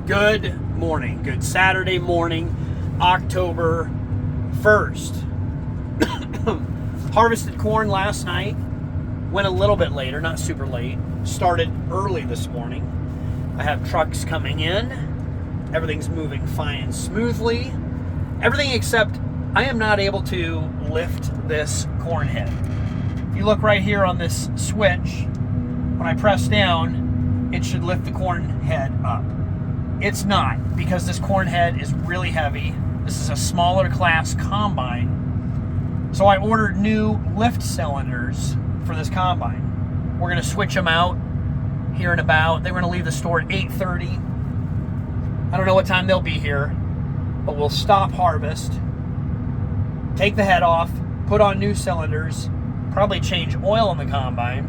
Good morning. Good Saturday morning, October 1st. Harvested corn last night. Went a little bit later, not super late. Started early this morning. I have trucks coming in. Everything's moving fine and smoothly. Everything except I am not able to lift this corn head. If you look right here on this switch, when I press down, it should lift the corn head up. It's not, because this corn head is really heavy. This is a smaller class combine. So I ordered new lift cylinders for this combine. We're gonna switch them out here and about. They're gonna leave the store at 8:30. I don't know what time they'll be here, but we'll stop harvest, take the head off, put on new cylinders, probably change oil in the combine,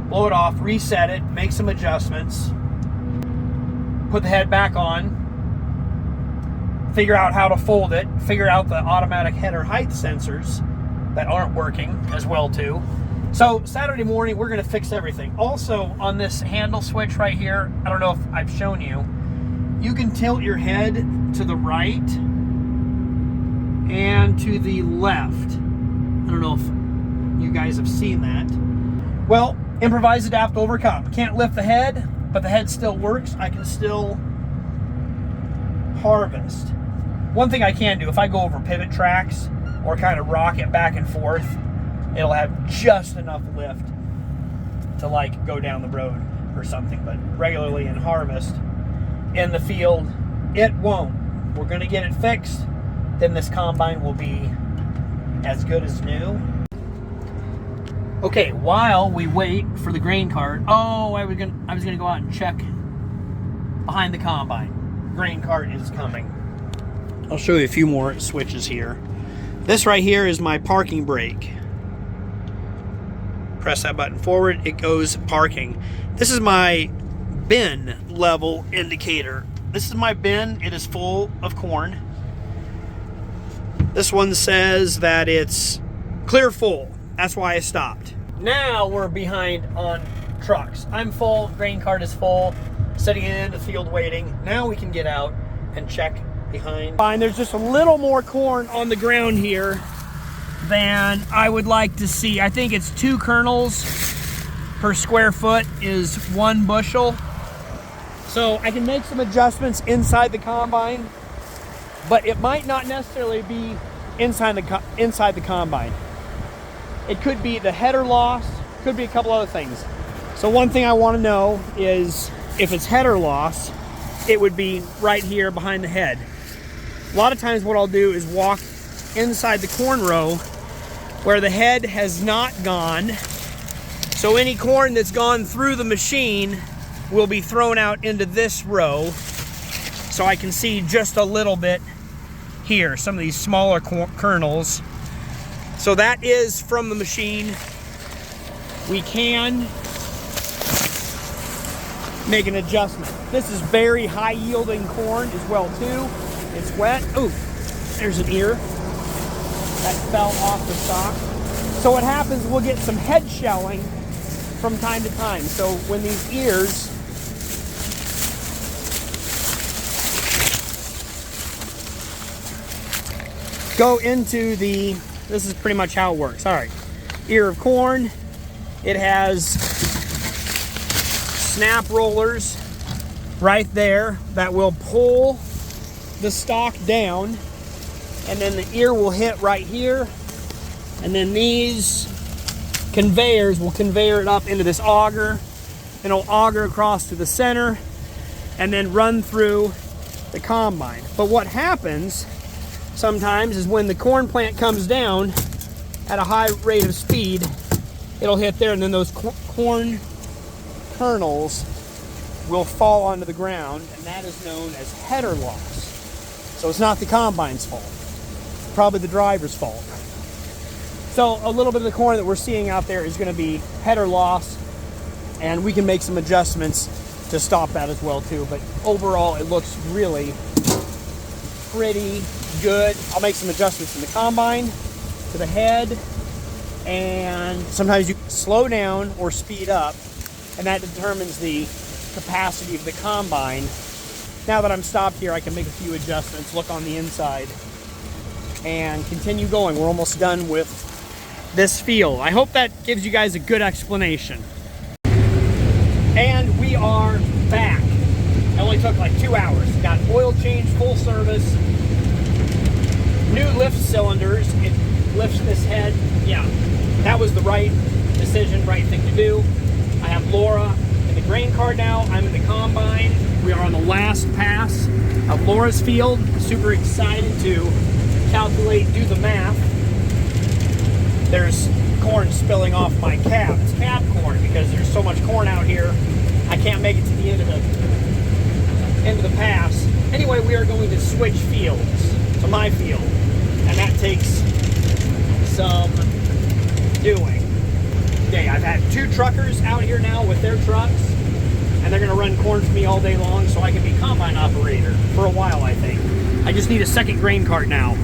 blow it off, reset it, make some adjustments, put the head back on, figure out how to fold it, figure out the automatic header height sensors that aren't working as well too. So Saturday morning, we're gonna fix everything. Also on this handle switch right here, I don't know if I've shown you, you can tilt your head to the right and to the left. I don't know if you guys have seen that. Well, improvise, adapt, overcome. Can't lift the head, but the head still works. I can still harvest. One thing I can do, if I go over pivot tracks or kind of rock it back and forth, it'll have just enough lift to like go down the road or something. But regularly in harvest, in the field, it won't. We're gonna get it fixed, then this combine will be as good as new. Okay, while we wait for the grain cart, I was gonna go out and check behind the combine. Grain cart is coming. I'll show you a few more switches here. This right here is my parking brake. Press that button forward, it goes parking. This is my bin level indicator. This is my bin, it is full of corn. This one says that it's clear full. That's why I stopped. Now we're behind on trucks. I'm full, grain cart is full, sitting in the field waiting. Now we can get out and check behind. Fine, there's just a little more corn on the ground here than I would like to see. I think it's 2 kernels per square foot is 1 bushel. So I can make some adjustments inside the combine, but it might not necessarily be inside the combine. It could be the header loss, could be a couple other things. So one thing I want to know is if it's header loss, it would be right here behind the head. A lot of times what I'll do is walk inside the corn row where the head has not gone. So any corn that's gone through the machine will be thrown out into this row. So I can see just a little bit here, some of these smaller kernels. So that is from the machine. We can make an adjustment. This is very high yielding corn as well too. It's wet. Oh, there's an ear that fell off the stalk. So what happens, we'll get some head shelling from time to time. So when these ears go into the, this is pretty much how it works. All right, ear of corn. It has snap rollers right there that will pull the stalk down, and then the ear will hit right here, and then these conveyors will conveyor it up into this auger, and it'll auger across to the center and then run through the combine. But what happens sometimes is when the corn plant comes down at a high rate of speed, it'll hit there, and then those corn kernels will fall onto the ground, and that is known as header loss. So it's not the combine's fault, it's probably the driver's fault. So a little bit of the corn that we're seeing out there is going to be header loss, and we can make some adjustments to stop that as well too. But overall, it looks really pretty good. I'll make some adjustments in the combine, to the head, and sometimes you slow down or speed up, and that determines the capacity of the combine now that I'm stopped here, I can make a few adjustments, look on the inside, and continue going. We're almost done with this field. I hope that gives you guys a good explanation. And we are back. It only took like 2 hours. Got oil change, full service, new lift cylinders. It lifts this head. Yeah, that was the right decision, right thing to do. I have Laura in the grain cart now. I'm in the combine. We are on the last pass of Laura's field. Super excited to calculate, do the math. There's corn spilling off my cab. It's cab corn because there's so much corn out here. I can't make it to the end of the pass. Anyway, we are going to switch fields to my field, and that takes some doing. Okay, I've had 2 truckers out here now with their trucks, and they're going to run corn for me all day long, so I can be combine operator for a while, I think. I just need a second grain cart now.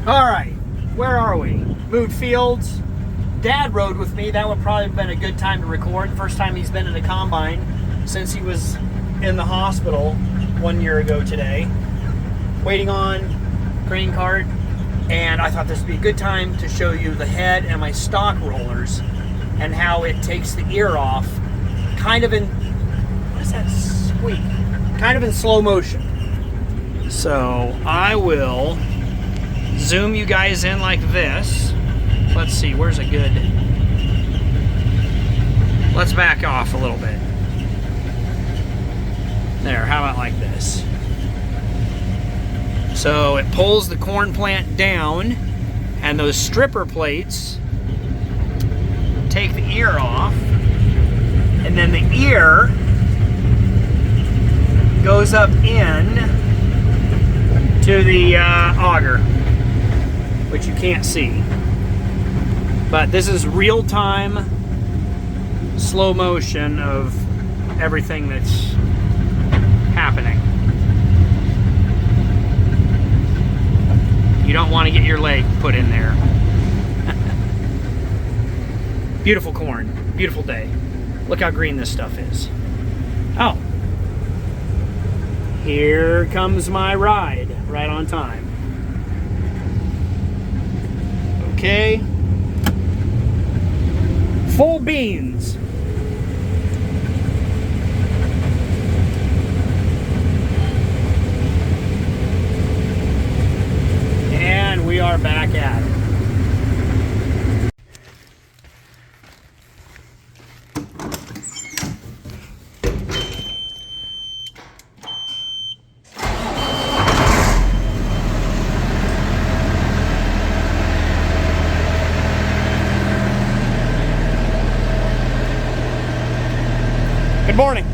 All right, where are we? Moved fields. Dad rode with me. That would probably have been a good time to record. First time he's been in a combine since he was in the hospital 1 year ago today. Waiting on grain cart, and I thought this would be a good time to show you the head and my stock rollers and how it takes the ear off, kind of in, what is that squeak? Kind of in slow motion. So I will zoom you guys in like this. Let's see, where's a good, let's back off a little bit. There, how about like this? So it pulls the corn plant down, and those stripper plates take the ear off, and then the ear goes up in to the auger, which you can't see. But this is real-time, slow motion of everything that's happening. You don't want to get your leg put in there. Beautiful corn, beautiful day. Look how green this stuff is. Oh, here comes my ride, right on time. Okay. Full beans. And we are back at it. Good morning.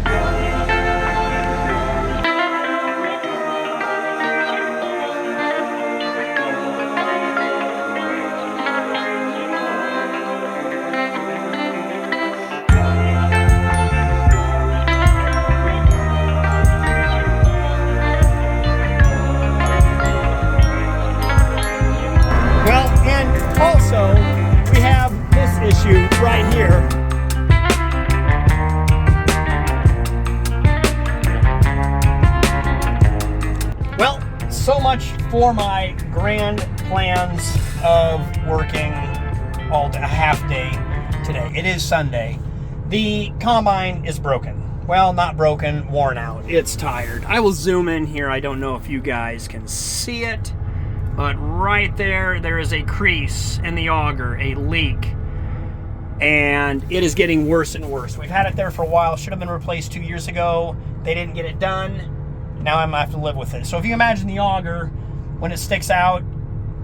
Well, and also we have this issue right here. Well, so much for my grand plans of working all day, a half day today. It is Sunday. The combine is broken. Well, not broken, worn out. It's tired. I will zoom in here. I don't know if you guys can see it, but right there is a crease in the auger, a leak. And it is getting worse and worse. We've had it there for a while. Should have been replaced 2 years ago. They didn't get it done. Now I'm gonna have to live with it. So if you imagine the auger, when it sticks out,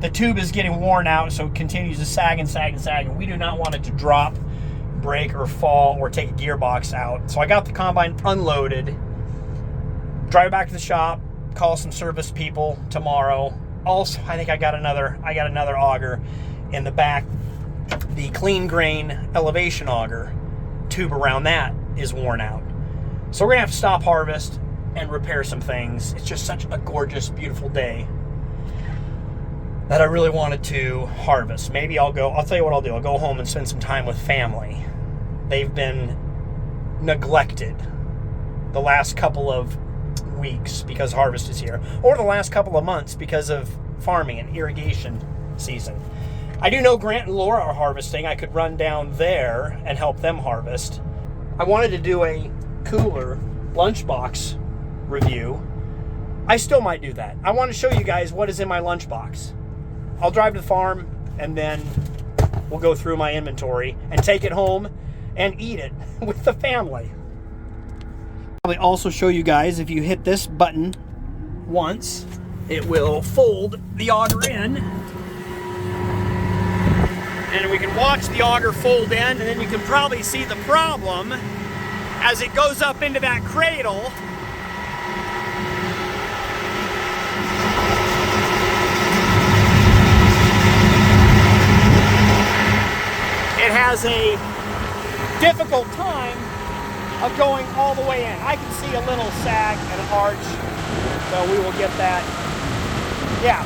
the tube is getting worn out, so it continues to sag and sag and sag, and we do not want it to drop, break, or fall, or take a gearbox out. So I got the combine unloaded, drive back to the shop, call some service people tomorrow. Also, I think I got another auger in the back. The clean grain elevation auger tube around that is worn out. So we're gonna have to stop harvest and repair some things. It's just such a gorgeous, beautiful day that I really wanted to harvest. Maybe I'll tell you what I'll do. I'll go home and spend some time with family they've been neglected the last couple of weeks because harvest is here, or the last couple of months because of farming and irrigation season. I do know Grant and Laura are harvesting. I could run down there and help them harvest. I wanted to do a cooler lunchbox review. I still might do that. I want to show you guys what is in my lunchbox. I'll drive to the farm and then we'll go through my inventory and take it home and eat it with the family. I'll also show you guys, if you hit this button once, it will fold the auger in. And we can watch the auger fold in, and then you can probably see the problem as it goes up into that cradle. It has a difficult time of going all the way in. I can see a little sag and an arch, so we will get that,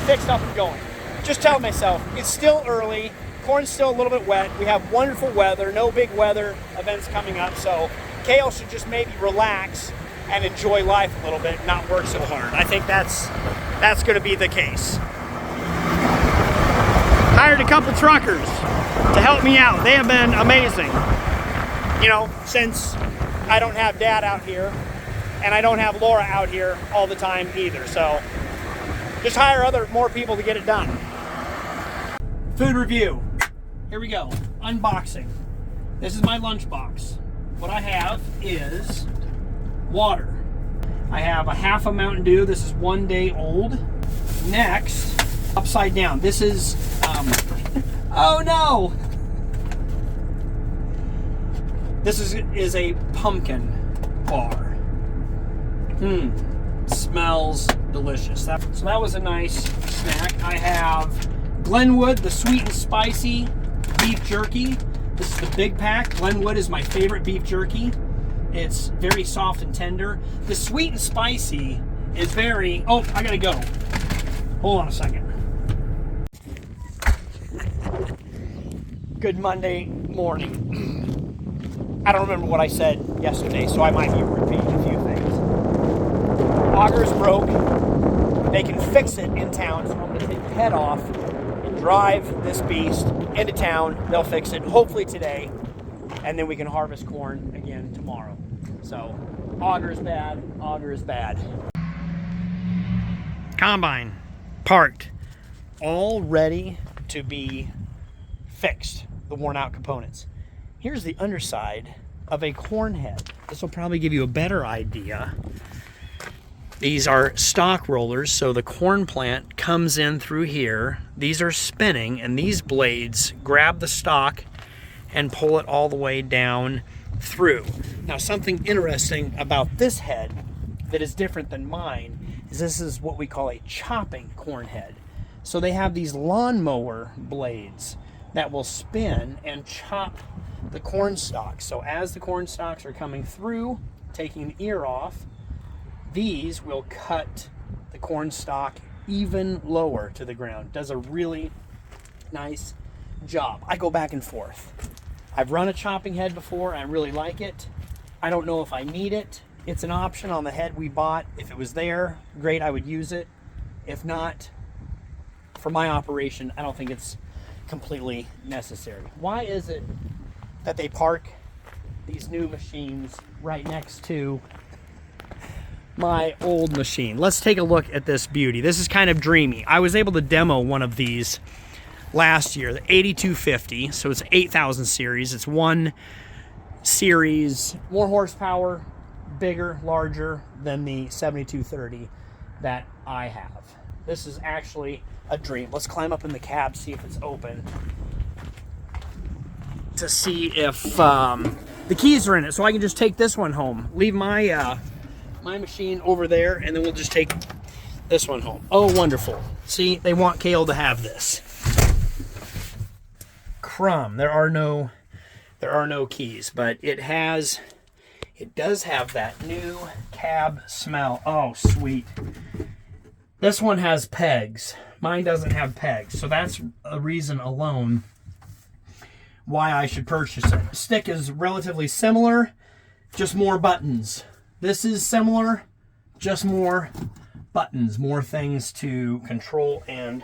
fixed up and going. Just tell myself, it's still early, corn's still a little bit wet, we have wonderful weather, no big weather events coming up, so Cale should just maybe relax and enjoy life a little bit, not work so hard. I think that's going to be the case. Hired a couple truckers to help me out. They have been amazing. You know, since I don't have Dad out here and I don't have Laura out here all the time either. So just hire more people to get it done. Food review. Here we go. Unboxing. This is my lunchbox. What I have is water. I have a half a Mountain Dew. This is 1 day old. Next, upside down. This is, oh no! This is a pumpkin bar. Smells delicious. So that was a nice snack. I have Glenwood, the sweet and spicy beef jerky. This is the big pack. Glenwood is my favorite beef jerky. It's very soft and tender. The sweet and spicy is very, oh, I gotta go. Hold on a second. Good Monday morning. I don't remember what I said yesterday, so I might be repeating a few things. Auger's broke. They can fix it in town, so I'm going to take the head off and drive this beast into town. They'll fix it, hopefully today, and then we can harvest corn again tomorrow. So, auger is bad, auger is bad. Combine, parked, all ready to be fixed, the worn out components. Here's the underside of a corn head. This will probably give you a better idea. These are stock rollers, so the corn plant comes in through here. These are spinning, and these blades grab the stalk and pull it all the way down through. Now, something interesting about this head that is different than mine is this is what we call a chopping corn head. So they have these lawnmower blades that will spin and chop the corn stalks. So as the corn stalks are coming through, taking the ear off, these will cut the corn stalk even lower to the ground. Does a really nice job. I go back and forth. I've run a chopping head before. I really like it. I don't know if I need it. It's an option on the head we bought. If it was there, great, I would use it. If not, for my operation, I don't think it's completely necessary. Why is it that they park these new machines right next to my old machine? Let's take a look at this beauty. This is kind of dreamy. I was able to demo one of these last year, the 8250. So it's 8000 series. It's one series, more horsepower, bigger, larger than the 7230 that I have. This is actually a dream. Let's climb up in the cab, see if it's open, to see if the keys are in it, so I can just take this one home. Leave my my machine over there, and then we'll just take this one home. Oh, wonderful. See, they want Cale to have this. Crumb. There are no keys, but it does have that new cab smell. Oh, sweet. This one has pegs. Mine doesn't have pegs, so that's a reason alone why I should purchase it. The stick is relatively similar, just more buttons. This is similar, just more buttons, more things to control and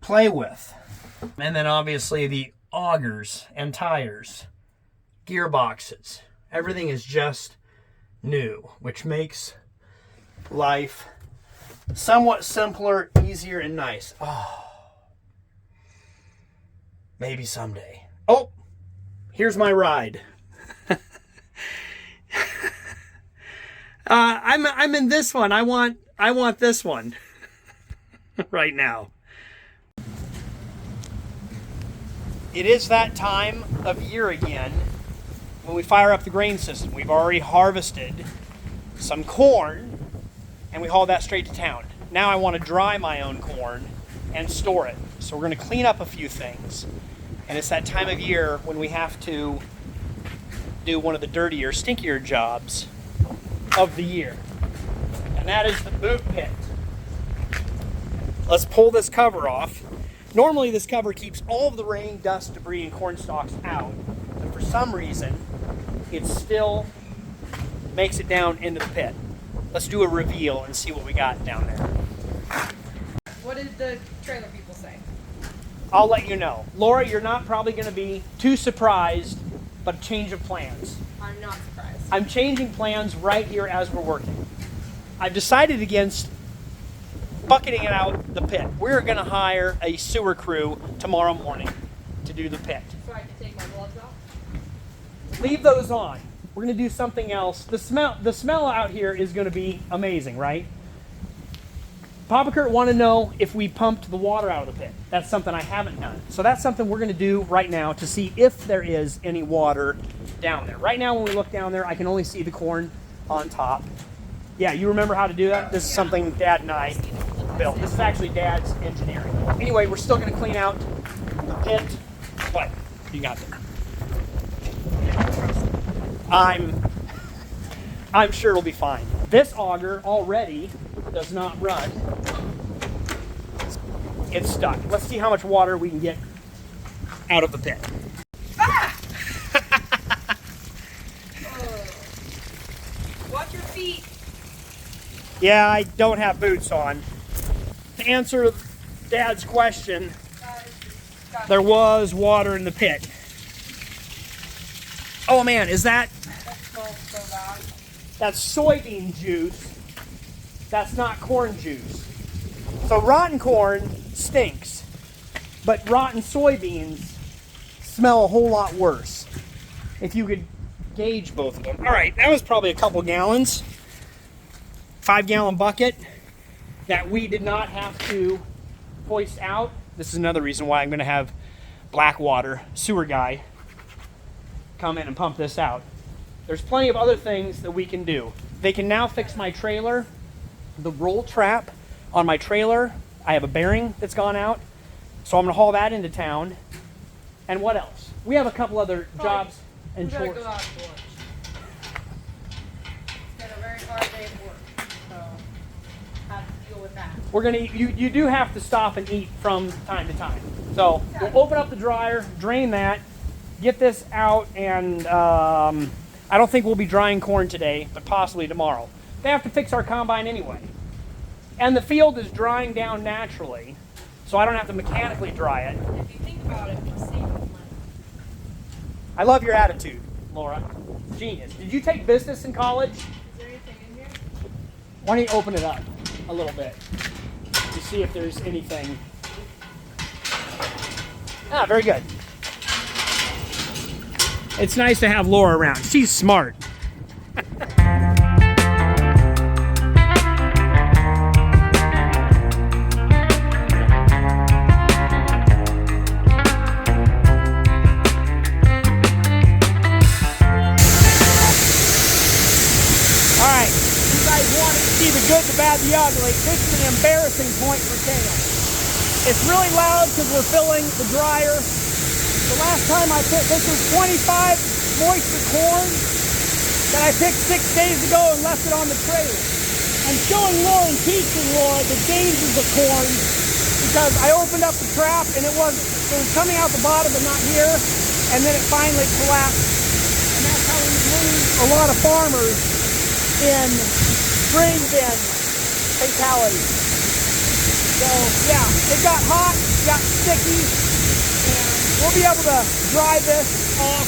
play with. And then obviously the augers and tires, gearboxes. Everything is just new, which makes life somewhat simpler, easier, and nice. Oh, maybe someday. Oh, here's my ride. I'm in this one. I want this one right now. It is that time of year again when we fire up the grain system. We've already harvested some corn and we haul that straight to town. Now I want to dry my own corn and store it. So we're going to clean up a few things. And it's that time of year when we have to do one of the dirtier, stinkier jobs of the year. And that is the boot pit. Let's pull this cover off. Normally this cover keeps all of the rain, dust, debris, and corn stalks out. But for some reason, it still makes it down into the pit. Let's do a reveal and see what we got down there. What did the trailer people say? I'll let you know. Laura, you're not probably going to be too surprised, but a change of plans. I'm not surprised. I'm changing plans right here as we're working. I've decided against bucketing it out the pit. We're going to hire a sewer crew tomorrow morning to do the pit. So I can take my gloves off? Leave those on. We're going to do something else. The smell out here is going to be amazing, right? Papa Kurt wanted to know if we pumped the water out of the pit. That's something I haven't done. So that's something we're going to do right now to see if there is any water down there. Right now when we look down there, I can only see the corn on top. Yeah, you remember how to do that? This is something Dad and I built. This is actually Dad's engineering. Anyway, we're still going to clean out the pit. What you got there? I'm sure it'll be fine. This auger already does not run. It's stuck. Let's see how much water we can get out of the pit. Ah! Watch your feet. Yeah, I don't have boots on. To answer Dad's question, there was water in the pit. Oh man, is that? That smells so bad. That's soybean juice. That's not corn juice. So rotten corn stinks, but rotten soybeans smell a whole lot worse. If you could gauge both of them. All right, that was probably a couple gallons. 5-gallon bucket that we did not have to hoist out. This is another reason why I'm going to have Blackwater sewer guy come in and pump this out. There's plenty of other things that we can do. They can now fix my trailer. The roll trap on my trailer, I have a bearing that's gone out, so I'm going to haul that into town. And what else? We have a couple other jobs and chores. We gotta go out to lunch. It's been a very hard day of work, so have to deal with that. We're gonna you do have to stop and eat from time to time. So we'll open up the dryer, drain that, get this out, and I don't think we'll be drying corn today, but possibly tomorrow. They have to fix our combine anyway. And the field is drying down naturally, so I don't have to mechanically dry it. If you think about it, we're saving money. I love your attitude, Laura. Genius. Did you take business in college? Is there anything in here? Why don't you open it up a little bit to see if there's anything. Ah, very good. It's nice to have Laura around. She's smart. See the good, the bad, the ugly. This is an embarrassing point for Cale. It's really loud because we're filling the dryer. The last time I picked, this was 25 moisture corn that I picked 6 days ago and left it on the trailer. I'm showing Laura and teaching Laura the dangers of corn because I opened up the trap and it was coming out the bottom but not here, and then it finally collapsed. And that's how we lose a lot of farmers in spring bin fatalities. So yeah, it got hot, got sticky, and we'll be able to dry this off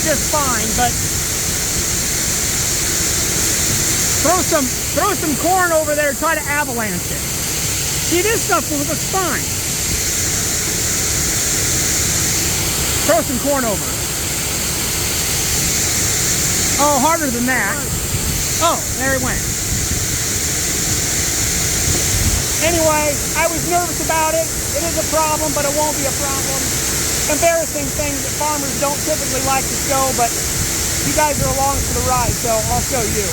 just fine, but throw some corn over there, try to avalanche it. See, this stuff looks fine. Throw some corn over. Oh, harder than that. Oh, there it went. Anyway, I was nervous about it. It is a problem, but it won't be a problem. Embarrassing things that farmers don't typically like to show, but you guys are along for the ride, so I'll show you.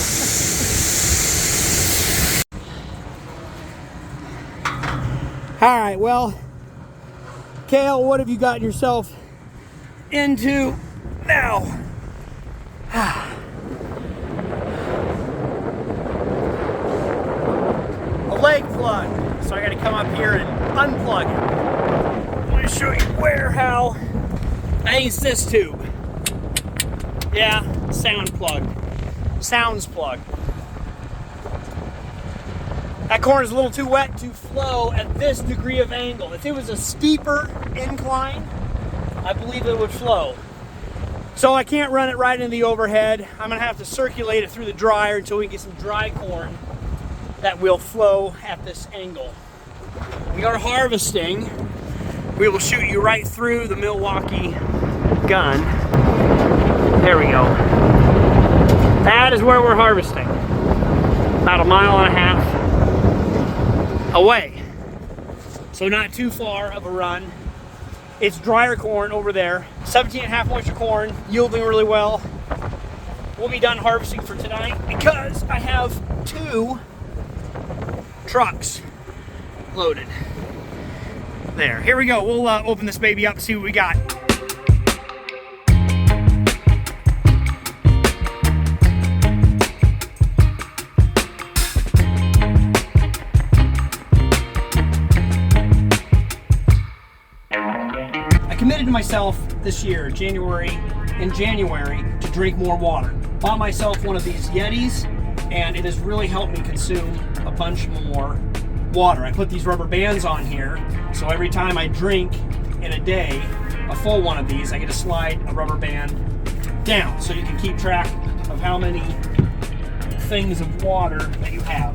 All right, well, Cale, what have you gotten yourself into now? A leg plug. So I got to come up here and unplug it. I'm going to show you where, how. I think it's this tube. Yeah, sound plug. Sounds plug. That corn is a little too wet to flow at this degree of angle. If it was a steeper incline, I believe it would flow. So I can't run it right into the overhead. I'm gonna have to circulate it through the dryer until we get some dry corn that will flow at this angle. We are harvesting. We will shoot you right through the Milwaukee gun. There we go. That is where we're harvesting. About 1.5 miles away. So not too far of a run. It's drier corn over there. 17.5 moisture corn, yielding really well. We'll be done harvesting for tonight because I have 2 trucks loaded. There, here we go. We'll open this baby up and see what we got. I committed to myself this year, in January, to drink more water. Bought myself one of these Yetis, and it has really helped me consume a bunch more water. I put these rubber bands on here, so every time I drink in a day, a full one of these, I get to slide a rubber band down, so you can keep track of how many things of water that you have.